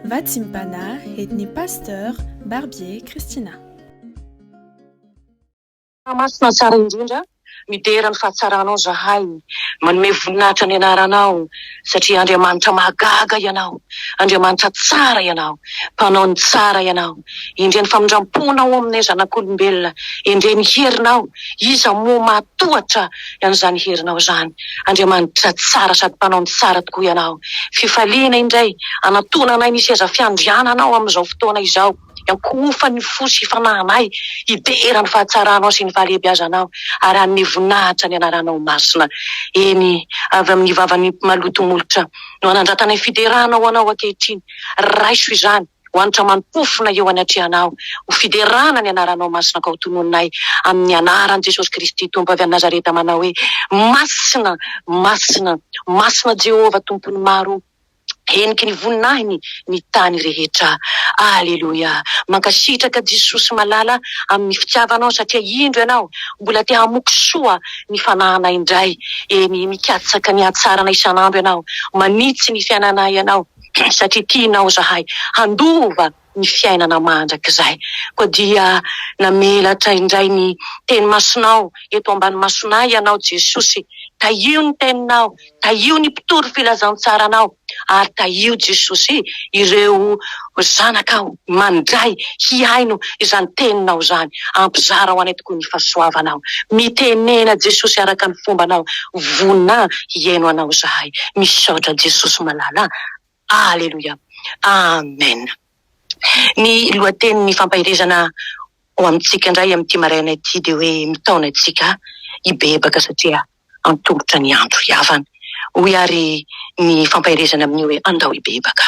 Vatimpana etni pasteur Barbier Christina. Masina tsara indrindra midera ny fahatsaranao zahay, manome voninahitra ny anaranao satria Andriamanitra mahagaga ianao, Andriamanitra tsara ianao, mpanao ny tsara ianao, indre ny famindramponao aminay zanak'olombelona, indre ny herinao, iza moa mahatohatra an'izany herinao zany. Andriamanitra tsara sady mpanao ny tsara tokoa ianao. Fifaliana indray anatonanay ny seza fiandriananao amin'izao fotoana izao, ankofa ny fo sy fanahinay idera ny fahatsaranao sy ny fahalehibiazanao, ary anome voninahitra ny anaranao masina. Eny avy amin'ny vavan'ny maloto molotra no anandratanay fideranao anao ankehitriny, raiso izany hoanitra mampofona eo anatrehanao, ho fiderana ny anaranao masina ka ho tonononay amin'ny anaran Jesosy Kristy Tompo avy any Nazareta, manao hoe masina, masina, masina Jehova tompony maro, eniky ny voninahiny ny tany rehetra. Aleluia. Mankasitraka Jesosy malala amin'ny fitiavanao satria indro ianao mbola te hamoky soa ny fanahinay indray. Eny mikatsaka ny hatsarana isan'andro ianao, manitsy ny fiainanay ianao satria tianao zahay handova ny fiainana mandrakizay. Koa dia namelatra indray ny teny masinao eto ambany masonay ianao Jesosy. Taio ny teninao, taio ny mpitoro filazantsaranao, ary taio Jesosy ireo zanakao mandray hiaino izany teninao zany, ampizara ho anay tokoa ny fahasoavanao. Mitenena Jesosy araka ny fombanao, vonina hiaino anao zahay. Misaotra Jesosy malala. Aleluia. Amen. Ny lohatenin'ny fampahirezana ao amintsika indray amin'ity maraina ity dia hoe mitaona antsika hibebaka satria antongotra ny andro hiavana. Hoy ary ny fampahirezana amin'ny hoe andao hibebaka.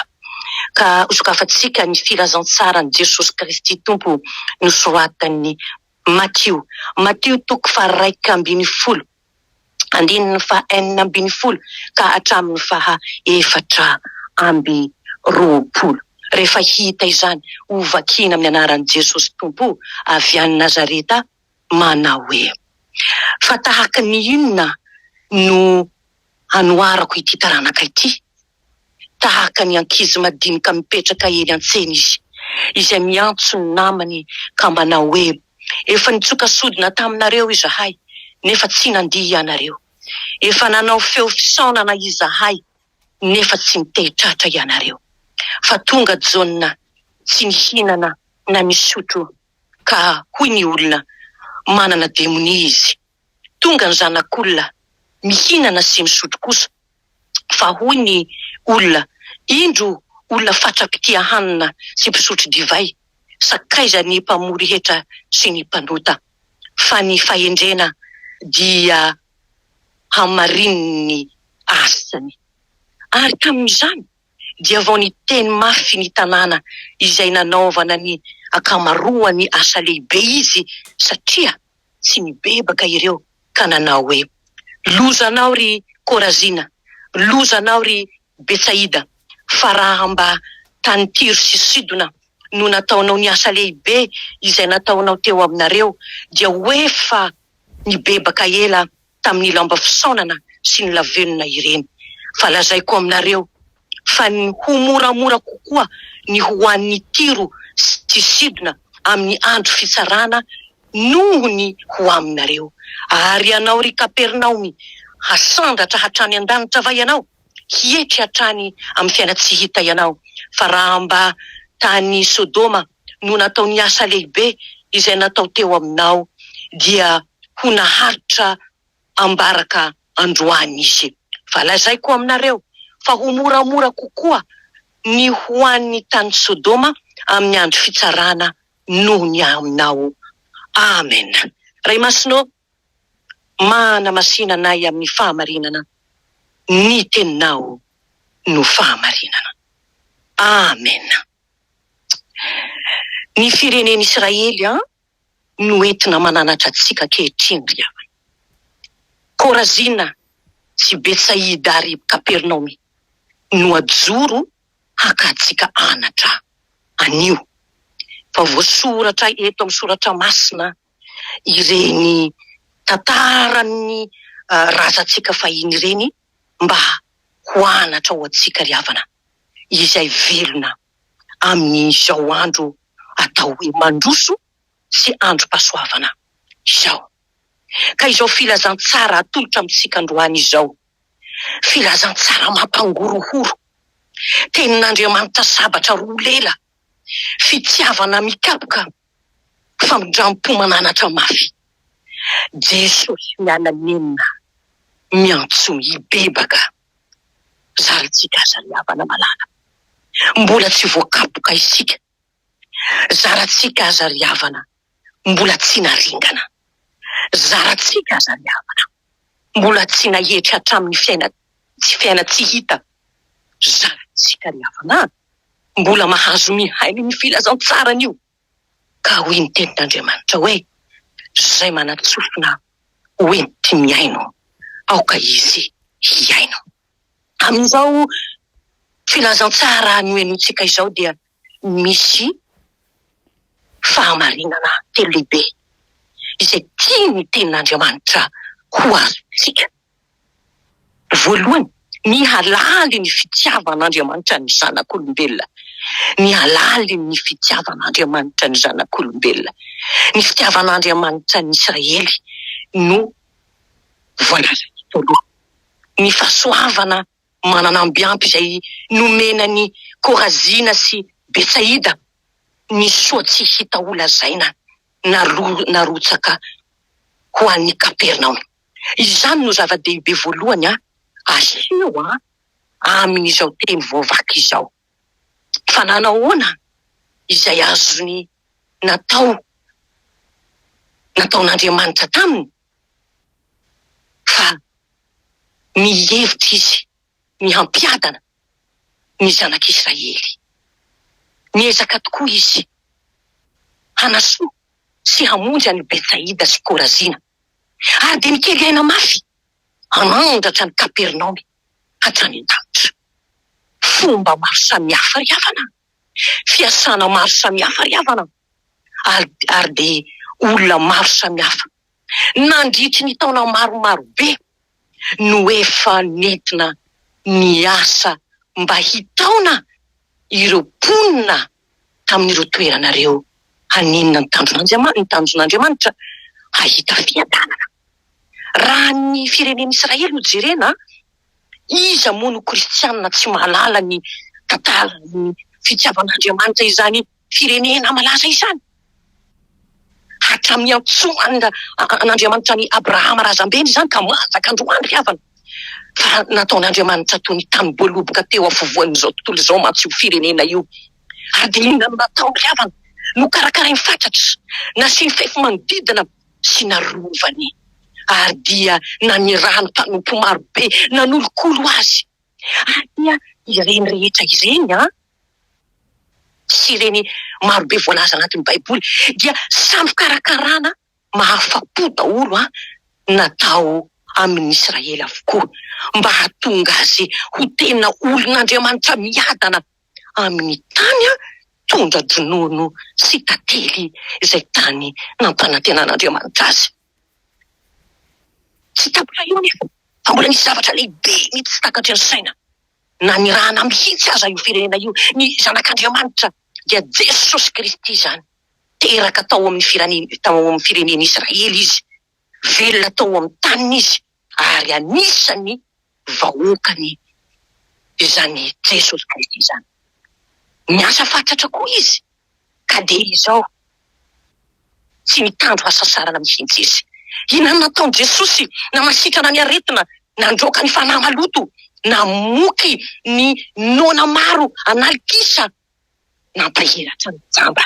Ka hosokafantsika ny filazantsarany Jesosy Kristy Tompo nosoratan'ny Matio. Matio toko faha 1:12, andininy faha 4:40 ka hatramin'ny faha 4:20. Rehefa hita izany ho vakina amin'ny anaran'i Jesosy Tompo avy any Nazareta, manao hoe fa tahaka ny inona no anoarako ity taranaka ity? Tahaka ny ankizy madinika mipetraka eny an-tsena izy, izay miantso ny namany ka manao hoe efa nitsoka sodina taminareo izahay, nefa tsy nandihy ianareo. Efa nanao feo fisaonana izahay, nefa tsy nitehitratra ianareo. Fa tonga Jona tsy nihinana na misotro, ka hoy ny olona manana demonia izy. Tonga ny zanak'olona mihinana sy misotro kosa, fa hoy ny olona indro olona fatrapitia hanina sy mpisotro divay, sakaiza ny mpamory hetra sy ny mpanota. Fa ny fahendrena dia hamarininy asany. Ary tamin'izany dia vao ny teny mafy ny tanàna izay nanaovana ny akamaroany asa lehibe izy, satria tsy nibebaka ireo ka nanao hoe lozanao ry Korazina, lozanao ry Betsaida, fa raha mba tany Tiro sy Sidona no nataonao ny asa lehibe izay nataonao teo aminareo, dia hoefa nibebaka ela tamin'ny lamba fisaonana sy ny lavenona ireny. Fa lazaiko aminareo fa ny ho moramora kokoa ny hoan'ny Tiro sy Sidona amin'ny andro fitsarana noho ny ho aminareo. Ary ianao ry Kapernaomy, hasandratra hatrany an-danitra va ianao? Hietry hatrany amin'ny fiaina tsy hita ianao. Fa raha mba tany Sodoma no natao ny asa lehibe izay natao teo aminao, dia ho naharitra ambaraka androany izy. Fa lazaiko aminareo fa ho moramora kokoa ny hoan'ny tany Sodoma amin'ny andro fitsarana noho ny aminao. Amen. Ray masinao, mana masinanay amin'ny fahamarinana, ny teninao no fahamarinana. Amen. Ny fireneny Israely no entina mananatra antsika kehitriny ry havana. Korazina sy Betsaida ary Kapernaomy no ajoro hakatsika anatra anio. Fa voasoratra eto amin'ny soratra masina ireny tantarany razantsika fahiny ireny mba ho anatra ho antsika ry havana, izay velona amin'izao andro atao hoe mandroso sy androm-pahasoavana izao. Ka izao filazantsara atolotra amintsika androany izao, filazantsara mampangorohoro, tenin'Andriamanitra sabatra roa lela, fitiavana mikapoka, famindram-po mananatra mafy. Jesosy miala nenina, miantso ibebaka, zarantsika azariavana malala. Mbola tsy voakapoka isika, zarantsika azariavana, mbola tsy naringana. Zarantsika azariavana, mbola tsy nahetry hatramin'ny fiaina tsy hita. Zarantsika riavana, mbola mahazo mihainy ny filazantsarany io. Ka hoy ny tenin'Andriamanitra hoe, zay manatsofina hoenty miaino, aoka izy hiaino. Amin'izao filazantsara noenotsika izao dia misy fahamarinana telo lehibe izay tia ny tenin'Andriamanitra ho azontsika. Voalohany, ny halaly ny fitiavan'Andriamanitra ny zanak'olombelona. Ny halaly ny fitiavan'Andriamanitra ny zanak'olombelona. Ny fitiavan'Andriamanitra ny Israely no voalaza voalohany. Ny fahasoavana mananambiampy izay nomena ny Korazina sy Betsaida, ny soa tsy hita olazaina narotsaka ho an'ny Kapernaum. Izany no zava-dehibe voalohany asio amin'izao teny voavaky izao. Fa nanahoana izay azony nataon'Andriamanitra taminy? Fa nihevitra izy ny hampiadana ny zanak'Israely. Niezaka tokoa izy hanasoa sy hamonjy any Betsaida sy Korazina. Ary de nikely aina mafy hanandratra ny Kapernaum hatrany an-danitra. Fomba maro samihafa riavana, fiasana maro samihafa riavana, ary de olona maro samihafa nandritry ny taona maromaro be no efa nentina niasa mba hitaona ireo mponina tamin'ireo toeranareo haninona ny tanjon'Andriamanitra hahita fiadanana. Raha ny firenen'i Israely no jerena, iza moa no kristianina tsy mahalala ny tantara ny fitiavan'Andriamanitra izany firenena malaza izany? Hatramin'ny antsoan'Andriamanitra ny Abrahama razambeny izany ka mazaka androany riavana. Fa nataon'Andriamanitra tony tany boaloboka teo afovoan'izao tontolo izao mantsy io firenena io. Ary de inona no natao riavana? No karakarainy fatratra, nasiany fefy manodidina sy narovany. Ary dia nanirahany mpanompo maro be, nanolokolo azy. Ary dia ireny rehetra ireny sy ireny maro be voalaza anatin'ny Baiboly dia samy karakarana mahafapo daholo natao amin'ny Israely avokoa, mba hahatonga azy ho tena olon'Andriamanitra miadana amin'ny tany tondra dronono sy tantely izay tany nampanantenan'Andriamanitra azy. Tsy tapitra io nefa, fa mbola nisy zavatra lehibe mety tsy takatry ny saina. Na nirahana mihitsy aza io firenena io ny zanak'Andriamanitra dia Jesosy Kristy izany. Teraka tao amin'ny firenena Israely izy, velona tao amin'ny taniny izy, ary anisany vahoakany izany Jesosy Kristy izany. Miasa fatratra koa izy, ka de izao tsy mitandro asa sarana mihitsy izy. Inona nataon Jesosy? Namasitrana ny aretina, nandroaka ny fanahy maloto, namoky ny nona maro analikisa, nampahiratra ny jamba,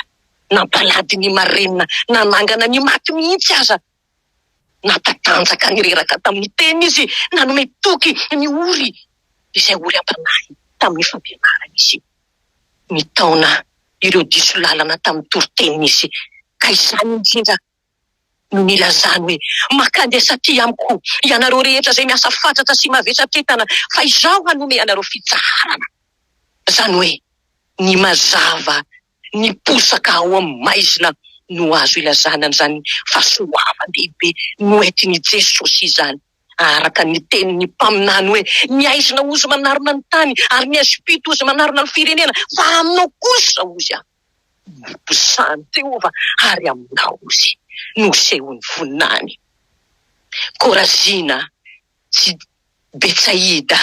nampalady ny marenina, nanangana ny maty mihitsy aza, nampatanjaka ny reraka tamin'ny teny izy, nanome toky ny ory izay ory ampanahy tamin'ny fampianarana izy. Nitaona ireo diso lalana tamin'ny toriteniny izy, ka izany indrindra no nilazany hoe makandesa ty amiko ianareo rehetra zay miasa fatratra sy mavesatretana, fa izao hanome anareo fitsarana. Zany hoe ny mazava, ny posaka ao amin'ny maizina no azo ilazana an'izany fahasoavan-dehibe noentin'i Jesosy izany araka ny tenin'ny mpaminany hoe niaizina ozy manarona ny tany ary niazipito ozy manarona ny firenena fa aminao kosa ozy mibosany Jehova ary aminao ozy nosehony voninany. Korazina sy Betsaida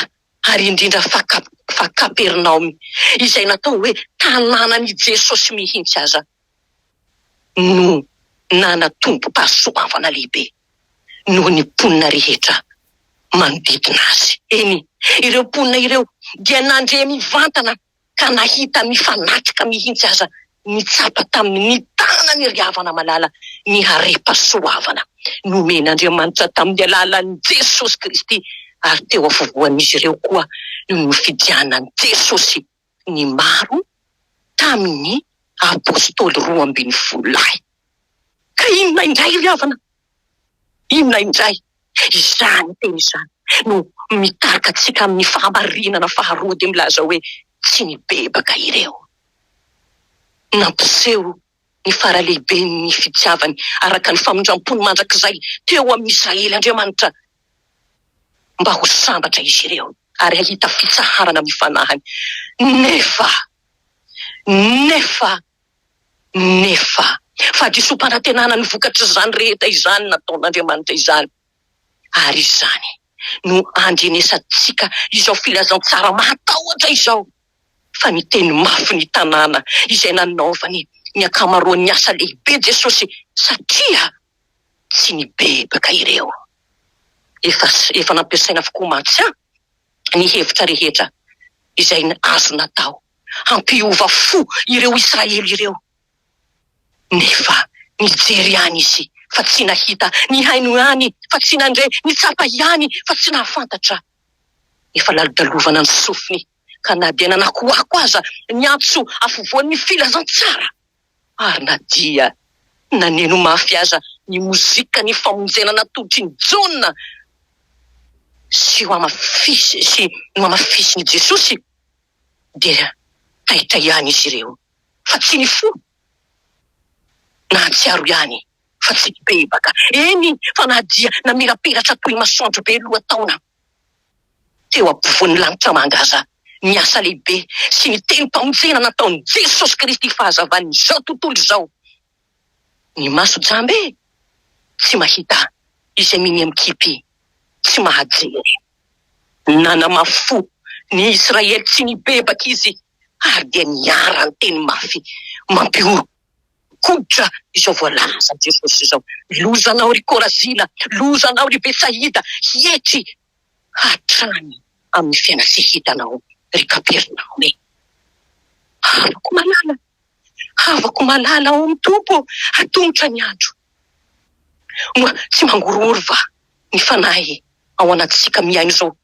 ary indrindra fa Kapernaomy izay natao hoe tanànan'i Jesosy mihitsy aza no nanatombo-pahasoavana lehibe noho ny mponina rehetra manodidina azy. Eny, ireo mponina ireo dia nandre mivantana ka nahita mifanatrika mihitsy aza nitsapa tamin'ny tanany ry havana malala ny hare-pahasoavana nomen'Andriamanitra tamin'ny alalan'i Jesosy Kristy, ary teo afovoan'izy ireo koa no nifidianan'i Jesosy ny maro tamin'ny apôstôly 12 Ka inona indray ry havana? Inona indray? Izany teny izany no mitarika antsika amin'ny fahamarinana faharoa dia milaza hoe tsy nibebaka ireo. Nampiseho ny faralehibe ny fitiavany araka ny famindram-pony mandrakizay teo amin'ny Israely Andriamanitra mba ho sambatra izy ireo ary ahita fitsaharana mifanahany. Nefa fahadisom-panantenana ny vokatry izany rehetra izany nataon'Andriamanitra izany, ary izany no andrenesantsika izao filazantsara matahotra izao fa ny teny mafy ny tanàna izay nanaovany ny akamaroan'ny asa lehibe Jesosy satria tsy nibebaka ireo. Efa nampiasaina avokoa mantsy ny hevitra rehetra izay azo natao hampiova fo ireo Israely ireo, nefa nijery ihany izy fa tsy nahita, ny haino ihany fa tsy nandre, nitsapa ihany fa tsy nahafantatra. Efa lalodalovana ny sofiny ka na dia nanakoako aza ny antso afovoan'ny filazantsara, ary na dia naneno mafy aza ny mozika ny famonjena natodry ny Jona sy ho amafisy ny Jesosy, dia taitra ihany izy ireo fa tsy ny fo, na tsiaro ihany fa tsy bebaka. Eny, fa na dia namirapiratra toy masoandro be lohataona teo ampovoan'ny lanitra manga aza ny asa lehibe sy ny teny mpamonjena nataon'i Jesosy Kristy fahazavan'izao tontolo izao. Ny maso jambe tsy mahita, izay miny amikipy tsy mahajery. Nanamafo ny Israely tsy nibebaka izy, ary dia niara ny teny mafy mampiorokodra izao voalaza Jesosy izao. Lozanao ry Korazina, lozanao ry Betsaida, hietry hatrany amin'ny fiaina sy hitanao ry Kapernaume. Havako malala ao amin'ny tompo, atongotra ny andro. Tsy mangorory va ny fanahy ao anatsika miaino izao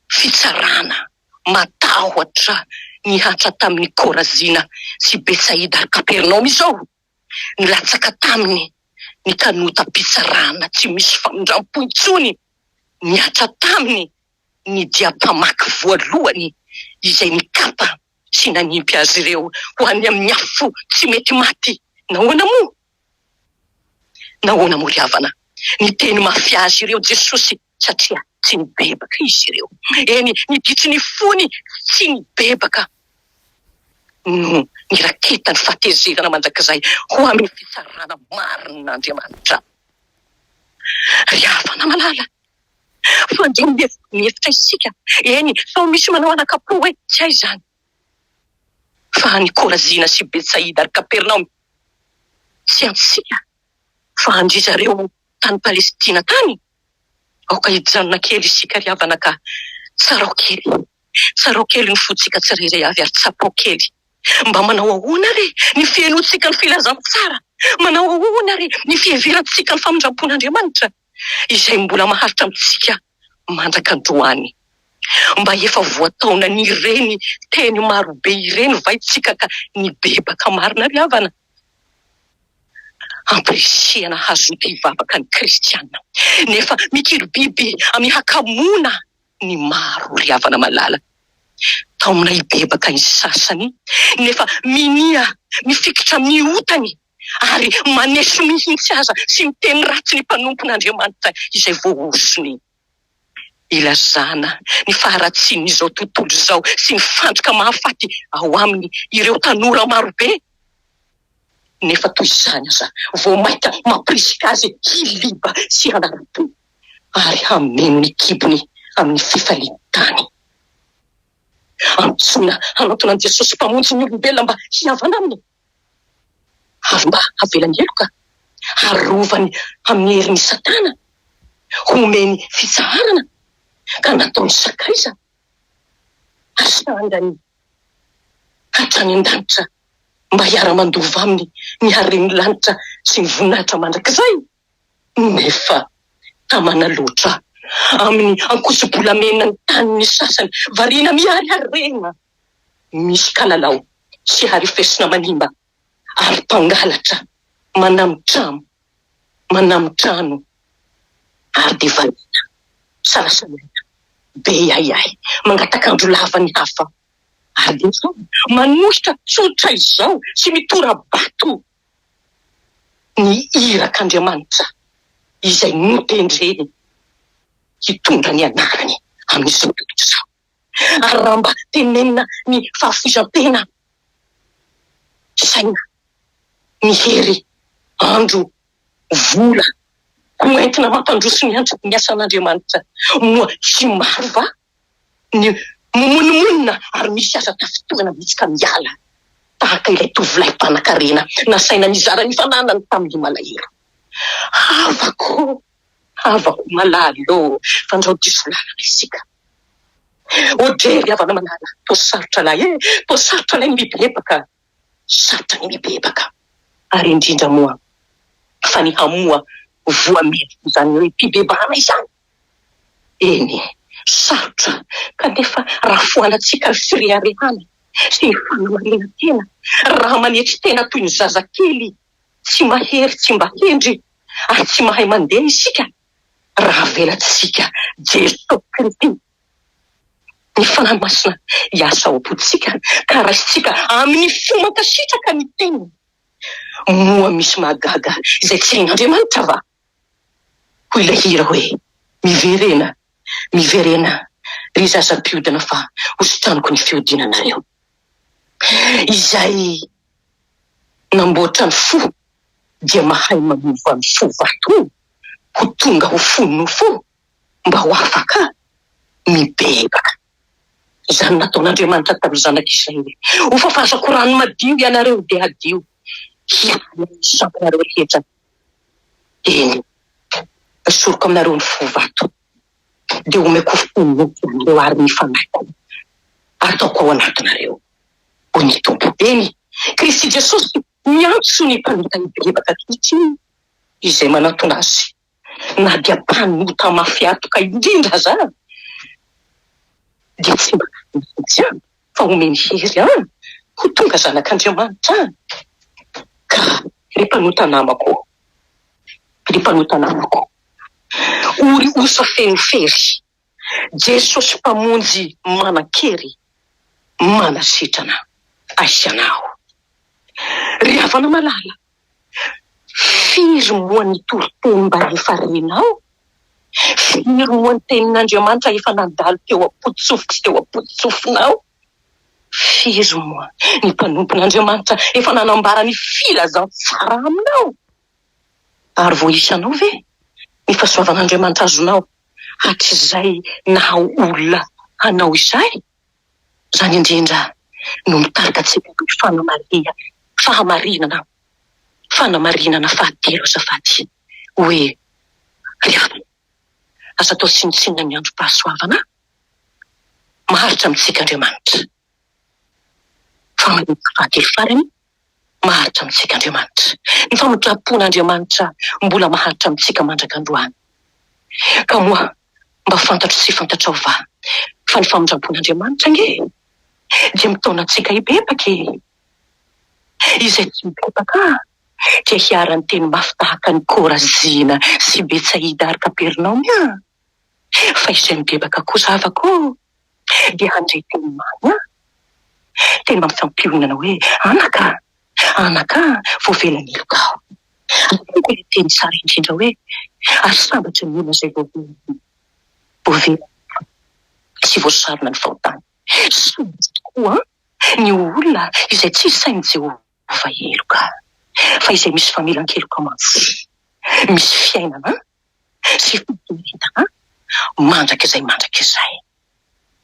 fitsarana matahotra ny hatra tamin'ny Korazina sy Betsaida ary Kapernaume izao. Nilatsaka taminy ny kanota-pitsarana tsy misy famindram-po intsony, niatra taminy ny dia-pamaky voalohany izay nikapa sy nanimpy azy ireo ho any amin'ny afo tsy mety maty. Nahoana mo ry havana? Ny teny mafy azy ireo Jesosy satria tsy nibebaka izy ireo. Eny, niditry ny fony tsy nibebaka no niraketa ny fahatezerana mandrakizay ho amin'ny fitsarana marin'Andriamanitra. Ry havana malala, fa ndre mihevitra isika, eny, sao misy manao anakapo hoe tsy hay izany. Fa ny Korazina sy Betsaida ary Kapernaume tsy antsika fa andry zareo tany Palestina tany. Aoka hijanona kely isika ry havana ka tsarao kely ny fotsika tsirairay avy ary tsapao kely. Mba manao ahoana re ny fienotsika ny filazantsara, manao ahoana re ny fiheverantsika ny famindram-pon'Andriamanitra izay mbola maharitra amintsika mandrakandroany. Mba efa voataona ny ireny teny marobe ireny vaitsika ka nibebaka marina ry havana. Ampirisihana hazoty hivavaka ny Kristiana, nefa mikiribiby amin'ny hakamona ny maro ry havana malala. Taomina hibebaka ny sasany, nefa mifikitra amin'ny otany ary maneso mihitsy aza sy miteny ratsy ny mpanompon'Andriamanitra izay voahosony. ilazana ny faharatsian'izao tontolo izao sy ny fandroka mahafaty ao aminy ireo tanora marobe. Nefa toy izany aza vao mainka mampirisika azy hiliba sy anarato ary hameno ny kibony amin'ny fifalitany. Antsoina hanatona an' Jesosy mpamonjy ny olombelona mba hiavana aminy. Avy mba havelany eloka harovany amin'ny herin'ny Satana, homeny fitsaharana ka nataony sakaiza asangany hatrany an-danitra mba hiara-mandova aminy ny haren'ny lanitra sy ny voninahitra mandrakizay. Nefa tamana loatra amin'ny ankoso-bolamena ny taniny sasany variana miharena misy kalalao sy harifesina manimba ary mpangalatra manamitrano ary de valina salasalena be iayay mangatakandro lava ny hafa ary de zao manositra tsotra izao sy mitora bato ny irak'Andriamanitra izay notendreny hitondra ny anarany amin'izao tontolo izao. Ary raha mba tenenina ny fahafoizam-tena saina ny hery andro vola koentina mampandroso ny andro ny asan'Andriamanitra moa tsy maro va ny momonimonna ary misy aza tafitoana mihitsika miala tahaka ilay tovolahy mpanan-karena nasaina nizara ny fananany tamin'ny malahelo. Havako malalo fandrao diso lalana isika. Odrery avana manala tosarotra lahy tosarotra lay ny mibebaka sarotra ny mibebaka ary indrindra moa fa ny hamoa voamety izany hoe mpibebana izany. Eny sarotra kanefa raha foanatsika fireharehana sy ny fanamarena tena raha manetry tena toy ny zazakely tsy mahery tsy mba hendry ary tsy mahay mandeha isika raha velatsika Jesosy Kristy ny fanahy masina hiasa ao am-poditsika ka raisitsika amin'ny fomankasitraka ny tena moa misy mahagaga izay tsy hain'Andriamanitra va hoy ilay hira hoe miverena ry zazam-piodina fa hositraniko ny fiodinanareo izay namboatra ny fo dia mahay mamova ny fo vato ho tonga ho fonony fo mba ho afaka mibebaka. Izany nataon'Andriamanitra tamin'ny zanak'Israely ho fafazako rano madio ianareo dia adio hiana sampinareo rehetra. Eny soroko aminareo ny fo vato dia omeko fonony anareo ary ny fanaiko ary ataoko ao anatinareo ho ny tompo. Eny Kristy Jesosy miantso ny mpanota hibebaka kitsy izay manatona azy na dia mpanota mafiatoka indrindra za dia tsy mba tsy fa omeny hery ho tonga zanak'Andriamanitra. Ka ry mpanota namako ory osa feno fery Jesosy mpamonjy manan-kery manasitrana aisanao. Ry havana malala firy moa ny toriteny mba efa renao, firy moa ny tenin'Andriamanitra efa nandalo teo am-potsofoka sy teo am-potsofonao, firy moa ny mpanompon'Andriamanitra efa nanambara ny filazantsara aminao ary voisanao ve ny fahasoavan'Andriamanitra azonao hatr'izay na olona hanao izay. Zany indrindra no mitarika antsika fanamarinana fahatelo azafady hoe ry asa atao sinitsinina ny androm-pahasoavana maharitra amintsika Andriamanitra. Fahatelo farany maharitra amintsika Andriamanitra. Ny famotrapon'Andriamanitra mbola maharitra amintsika mandrak'androany. Ka moa mba fantatro sy fantatrao va fa ny famondram-pon'Andriamanitra nge dia mitaona antsika hibebaka izay tsy mibebaka dia hiarany teny mafy tahaka ny Korazina sy Betsaida ary Kapernaumy fa izay mibebaka kosa havako dia handray teny mamy teny mampifampionana hoe anaka voavelany ilokao. Teny tsara indrindra hoe ary sambatra ny olona izay voavela tsy voasarona ny fahotany. Sarotsy tokoa ny olona izay tsy sainy Jehova eloka, fa izay misy famelan-keloka mantsy, misy fiainana sy fitondrena mandraka izay mandraka izay.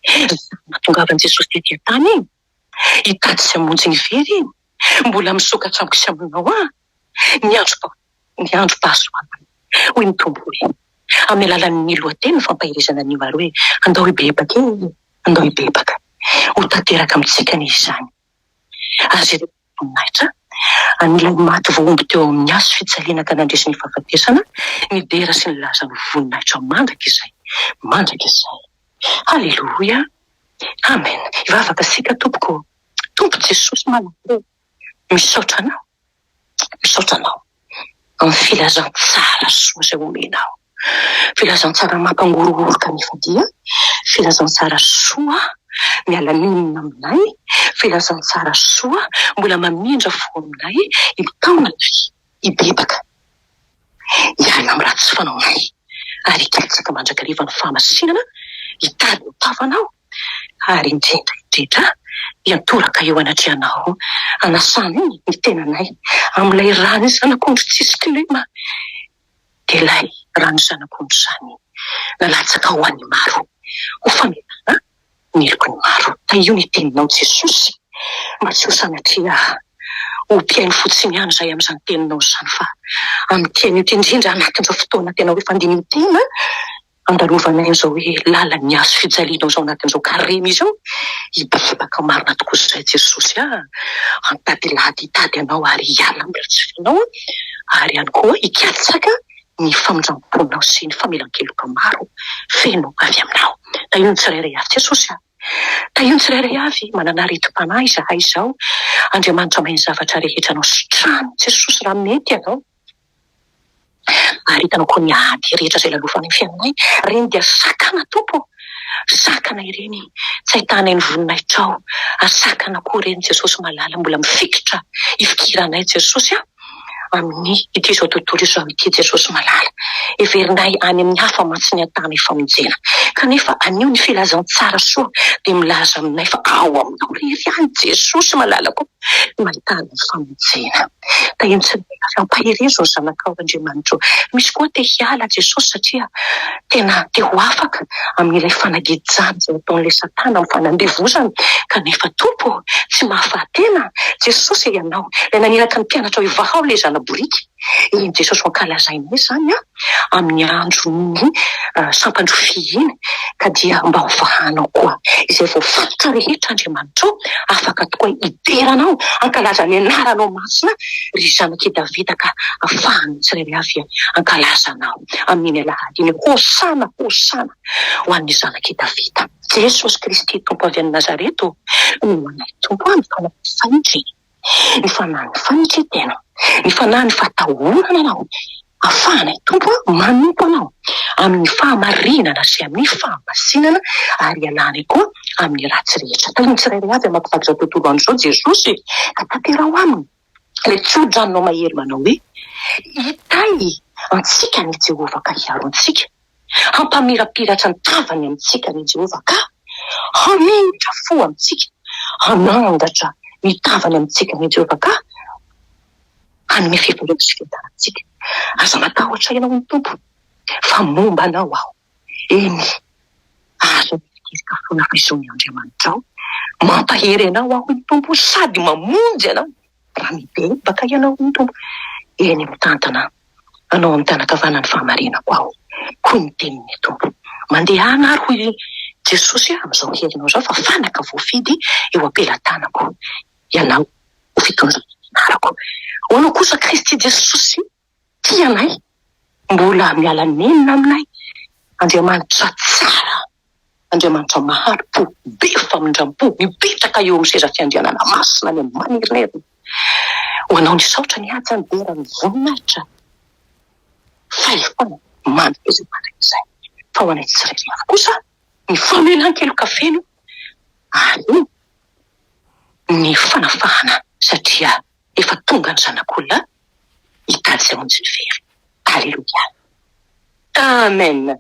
Nahatongavan'i Jesosy tetỳ an-tany iny hitady sy hamonjy ny very iny, mbola misokatra amiko sy aminao ny andro pahasoavana. Hoy ny Tompo hoe, amin'ny alalan'ny lohateny ny fampahirizana ny maro hoe andao hibebaka andao hibebaka ho tanteraka amintsika ny izany. Azy ireo voninahitra an'ilay maty voaomby teo amin'ny azo fijaliana ka nandresy ny fahafatesana, ny dera sy ny laza ny voninahitra mandraka izay. Haleloia, amen. Ivavaka sika Tompoko, Tompo Jesosy malaky, misaotra anao amin'ny filazantsara soa izay omenao, filazantsara mampangorongoroka kanefa dia filazantsara soa miala ninina aminay, filazantsara soa mbola mamindra fo aminay taona hibebaka hiala amin'ny ratsy fanaonay, ary hikatsaka mandrakariva ny fahamasinana hitady ny tavanao, ary indrindra hiantoraka eo anatrehanao anasana iny ny tenanay amin'ilay rano zanak'ondry tsisy kilema. Dia ilay rano zanak'ondry izany nalatsaka ho an'ny maro, ho fametana ny eloko ny maro. Ta io ny teninao Jesosy, mba tsy ho sanatria ho mpiaino fotsiny ihany izay amin'izany teninao izany, fa amin'ny tian'io indrindra anatin'izao fotoana tena hoe fandinian-tena andalovanay izao hoe lalan'ny azo fijalianao izao anatin'izao karema izao, hibebaka marina tokoa izay Jesosy. Antady lady hitady anao ary hiala amin'ny ratsy fenao, ary ihany koa hikatsaka ny famindram-ponao sy ny famelan-keloka maro feno avy aminao. Ta io ny tsirairay avy Jesosy, ta io ny tsirairay avy manana retim-panahy izahay izao. Andriamanitra mahay ny zavatra rehetra anao sitrano Jesosy raha mety ianao, ary hitanao koa ny ady rehetra izay lalofany ny fiainanay, reny dia sakana Tompo, sakana ireny tsy ahitanay ny voninahitrao, sakana koa ireny Jesosy malala mbola mifikitra hifikiranay Jesosy amin'ny ity izao tontolo izao ity Jesosy malala. Heverinay any amin'ny hafa mantsy ny an-tany famonjena, kanefa anio ny filazantsara soa dia milaza aminay fa ao aminao rery ihany Jesosy malala koa mahitana ny famonjena. Ta io tsy ampahirizo ny zanakao Andriamanitra. Misy koa te hiala Jesosy satria tena te ho afaka amin'ilay fanagijana izay ataon'ilay Satana amin'ny fanandevozany, kanefa Tompo tsy mahafahatena Jesosy ianao. Ilay naniraka ny mpianatra hoe vahao ilay zana-boriky, iny Jesosy ankalazainay izany amin'ny andron'ny sampandrofia iny, ka dia mba ho vahanao koa izay voafatotra rehetra Andriamanitra afaka tokoa hideranao ankalaza ny anaranao masina ry zanaky Davida, ka ahafahany tsirairay avy ankalazanao amin'ny alahady iny. Hosana ho an'ny zanaky Davida. Jesosy Kristy Tompo avy any Nazareto, manay Tompo ny fanahy ny fanahy ny fanitretena, ny fanahy ny fatahorana anao, ahafahanay Tompo manompo anao amin'ny fahamarinana sy amin'ny fahamasinana, ary alanay koa amin'ny ratsy rehetra. Ta iny tsirairay avy amakivaky izao tontolo andro izao Jesosy, ka tanterao aminy ilay tso-dranonao mahery manao hoe hitay antsika ny Jehova ka hiaro antsika, hampamirapiratra ny tavany amintsika ny Jehova ka hamindra fo amintsika, hanangatra ny tavany amintsika ny Jehova ka hanome fivelomana sy fiadanantsika. Aza matahotra ianao ny Tompo, fa momba anao aho eny azo mifikirika foana fa izao ny Andriamanitra ao, mampahery anao aho ny Tompo, sady mamonjy anao raha mibebaka ianao ny Tompo eny mitantana anao amin'ny tanakavanan'ny fahamarinako aho. Koa ny tenin'ny Tompo mandeha ary hoy Jesosy amin'izao herinao izao fa fanaka voafidy eo ampelantanako ianao ho fitonjanarako. Hoanao kosa Kristy Jesosy tianay, mbola miala nenina aminay, Andriamanitra tsara, Andriamanitra maharo-po, be famindram-po, mipetraka eo amin'ny seza fiandrianana masina ny manirinarina. Hoanao ny saotra ny ady ny dera ny voninahitra, fa efana mandika izay mandika izay. Fa ho anay tsirairay avy kosa ny famelan-keloka feno ary ny fanafahana, satria efa tonga ny zanak'olona hitady izay monjy ny very. Haleloia, amen.